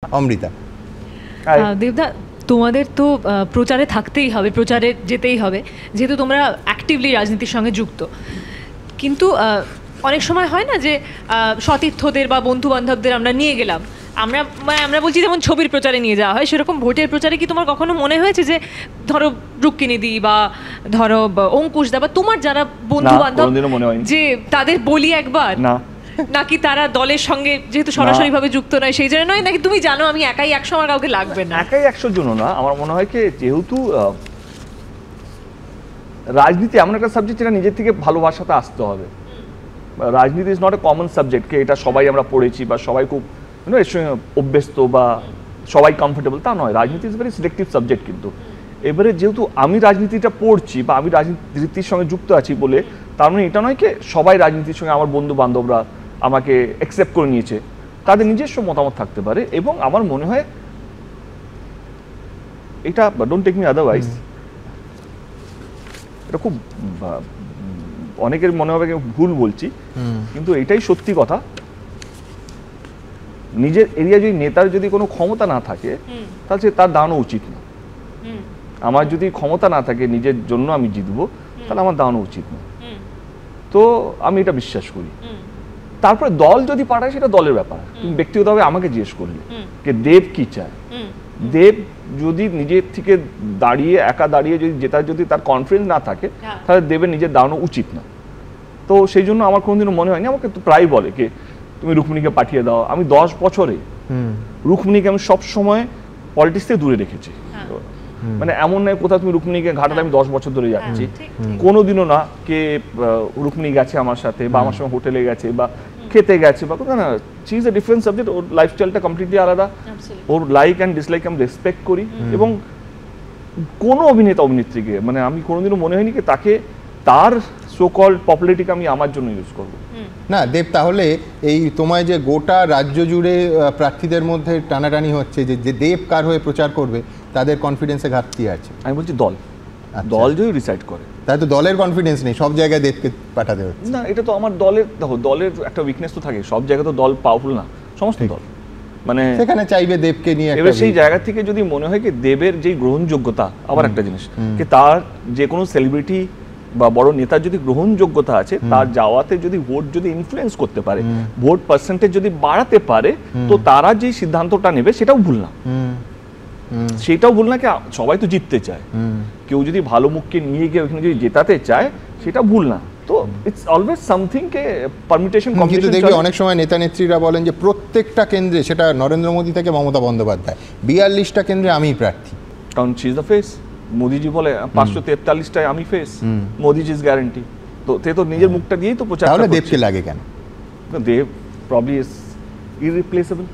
অমৃতা। দেবদা, তোমাদের তো প্রচারে থাকতেই হবে, প্রচারে যেতেই হবে, যেহেতু তোমরা অ্যাক্টিভলি রাজনীতির সঙ্গে যুক্ত। কিন্তু অনেক সময় হয় না যে সতীর্থদের বা বন্ধু বান্ধবদের আমরা নিয়ে গেলাম, আমরা বলছি যেমন ছবির প্রচারে নিয়ে যাওয়া হয়, সেরকম ভোটের প্রচারে কি তোমার কখনো মনে হয়েছে যে ধরো রুক্মিণীদি বা ধরো অঙ্কুশ দা বা তোমার যারা বন্ধু বান্ধব যে তাদের বলি একবার না, নাকি তারা দলের সঙ্গে যেহেতু সরাসরিভাবে যুক্ত নয় সেই জন্য নয়, নাকি তুমি জানো আমি একাই 100 আমার কাউকে লাগবে না? একাই 100 জন না, আমার মনে হয় কি যেহেতু রাজনীতি এমন একটা সাবজেক্ট যেটা নিজের থেকে ভালোবাসাতে আসতে হবে। রাজনীতি is not a common subject কে এটা সবাই আমরা পড়েছি বা সবাই খুব এর সঙ্গে অভ্যস্ত বা সবাই কমফোর্টেবল, তা নয়। রাজনীতি ইজ ভেরি সিলেক্টিভ সাবজেক্ট। কিন্তু এবারে যেহেতু আমি রাজনীতিটা পড়ছি বা আমি রাজনীতির সঙ্গে যুক্ত আছি বলে তার মানে এটা নয় কি সবাই রাজনীতির সঙ্গে আমার বন্ধু বান্ধবরা আমাকে অ্যাকসেপ্ট করে নিয়েছে। তাদের নিজস্ব মতামত থাকতে পারে এবং আমার মনে হয় এটা, ডোন্ট টেক মি আদারওয়াইজ, এটা খুব অনেকের মনে হবে ভুল বলছি, কিন্তু এটাই সত্যি কথা। নিজের এরিয়া যদি নেতার যদি কোনো ক্ষমতা না থাকে তাহলে তার দাঁড়ানো উচিত না। আমার যদি ক্ষমতা না থাকে নিজের জন্য আমি জিতবো, তাহলে আমার দাঁড়ানো উচিত না। তো আমি এটা বিশ্বাস করি। তারপরে দল যদি পাঠায় সেটা দলের ব্যাপার। তুমি ব্যক্তিগতভাবে আমাকে জিজ্ঞেস করলে যে দেব কি চায়। দেব যদি নিজের থেকে দাঁড়িয়ে একা দাঁড়িয়ে যদি জেতার যদি তার কনফিডেন্স না থাকে তাহলে দেবের নিজের দাঁড়ানো উচিত না। তো সেই জন্য আমার কোনোদিনও মনে হয়নি, আমাকে তো প্রায় বলে যে তুমি রুক্মিণীকে পাঠিয়ে দাও। আমি 10 বছরে রুক্মিণীকে আমি সব সময় পলিটিক্স থেকে দূরে রেখেছি। মানে এমন নয় কোথাও তুমি রুক্মিণীকে ঘাটাতে আমি 10 বছর ধরে যাচ্ছি, কোনোদিনও না কে রুক্মিণী গেছে আমার সাথে বা আমার সঙ্গে হোটেলে গেছে বা খেতে গেছে বা কোথাও না। She is a different subject. ওর লাইফস্টাইলটা কমপ্লিটলি আলাদা, ওর লাইক অ্যান্ড ডিসলাইক আমি রেসপেক্ট করি। এবং কোনো অভিনেতা অভিনেত্রীকে মানে আমি কোনোদিনও মনে হয়নি কি তাকে তার সো কল্ড পপুলারিটিকে আমি আমার জন্য ইউজ করবো না। দেব, তাহলে এই তোমায় যে গোটা রাজ্য জুড়ে প্রার্থীদের মধ্যে টানাটানি হচ্ছে যে দেব কার হয়ে প্রচার করবে, তাদের কনফিডেন্সে ঘাটতি আছে। আমি বলছি দল দল যদি ডিসাইড করে, তাই তো দলের কনফিডেন্স নেই, সব জায়গায় দেবকে পাঠাতে হচ্ছে। না, এটা তো আমার দলের, দেখো দলের একটা উইকনেস তো থাকে, সব জায়গায় তো দল পাওয়ারফুল না, সমস্ত দল মানে সেখানে চাইবে দেবকে নিয়ে। এবার সেই জায়গা থেকে যদি মনে হয় কি দেবের যেই গ্রহণযোগ্যতা, আবার একটা জিনিস কি তার যে কোনো সেলিব্রিটি বা বড় নেতার যদি গ্রহণযোগ্যতা আছে, তার যাওয়াতে যদি ভোট যদি ইনফ্লুয়েন্স করতে পারে, ভোট পার্সেন্টেজ যদি বাড়াতে পারে, তো তারা যে সিদ্ধান্তটা নেবে সেটাও ভুল না। সেটাও ভুল না কি সবাই তো জিততে চায়, কেউ যদি ভালো মুখকে নিয়ে গিয়ে ওখানে যদি জেতাতে চায় সেটা ভুল না। তো ইটস অলওয়েজ সামথিং কে পারমিটেশন কম্বিনেশন। কিন্তু দেখবি অনেক সময় নেতা নেত্রীরা বলেন যে প্রত্যেকটা কেন্দ্রে, সেটা নরেন্দ্র মোদী থেকে মমতা বন্দ্যোপাধ্যায়, 42টা কেন্দ্রে আমি প্রার্থী, কারণ শি ইজ দ্য ফেস। মোদিজি বলে 543টায় আমি ফেস, মোদিজি ইজ গ্যারান্টি। তো তে তো নিজের মুখটা দিয়েই তো প্রচার। তাহলে দেবকে লাগে কেন? দেব প্রবলি ইজ ইররিপ্লেসেবল।